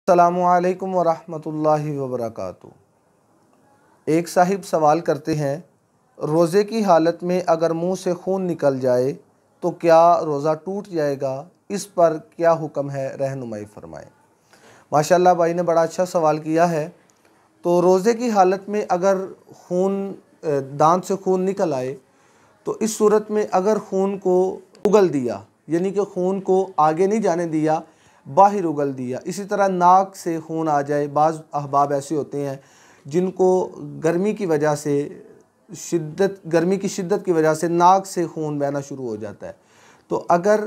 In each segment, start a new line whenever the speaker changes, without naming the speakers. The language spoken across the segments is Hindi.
अस्सलामुअलैकुम वरहमतुल्लाहि वबरकातुहू। एक साहिब सवाल करते हैं, रोज़े की हालत में अगर मुंह से खून निकल जाए तो क्या रोज़ा टूट जाएगा? इस पर क्या हुक्म है, रहनुमाई फ़रमाएँ। माशाअल्लाह, भाई ने बड़ा अच्छा सवाल किया है। तो रोज़े की हालत में अगर दांत से खून निकल आए तो इस सूरत में अगर खून को उगल दिया, यानी कि खून को आगे नहीं जाने दिया, बाहर उगल दिया। इसी तरह नाक से खून आ जाए। बाज़ अहबाब ऐसे होते हैं जिनको गर्मी की वजह से गर्मी की शिद्दत की वजह से नाक से खून बहना शुरू हो जाता है। तो अगर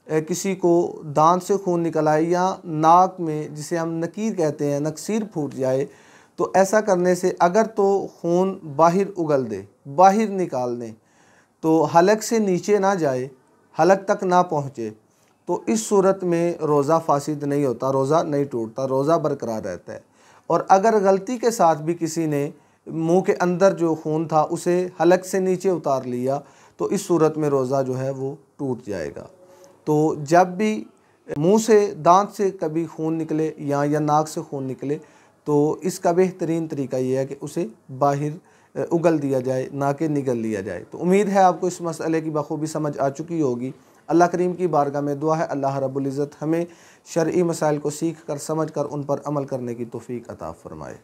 किसी को दांत से खून निकल आए या नाक में, जिसे हम नकीर कहते हैं, नक्सीर फूट जाए, तो ऐसा करने से अगर तो खून बाहर उगल दे, बाहर निकाल दें, तो हलक से नीचे ना जाए, हलक तक ना पहुँचे, तो इस सूरत में रोज़ा फासिद नहीं होता, रोज़ा नहीं टूटता, रोज़ा बरकरार रहता है। और अगर गलती के साथ भी किसी ने मुंह के अंदर जो खून था उसे हलक से नीचे उतार लिया तो इस सूरत में रोज़ा जो है वो टूट जाएगा। तो जब भी मुंह से, दांत से कभी खून निकले या नाक से खून निकले तो इसका बेहतरीन तरीका ये है कि उसे बाहर उगल दिया जाए, ना कि निगल लिया जाए। तो उम्मीद है आपको इस मसले की बखूबी समझ आ चुकी होगी। अल्लाह करीम की बारगाह में दुआ है, अल्लाह रब्बुल इज़्ज़त हमें शरई मसाइल को सीख कर, समझ कर, उन पर अमल करने की तौफीक अता फ़रमाए।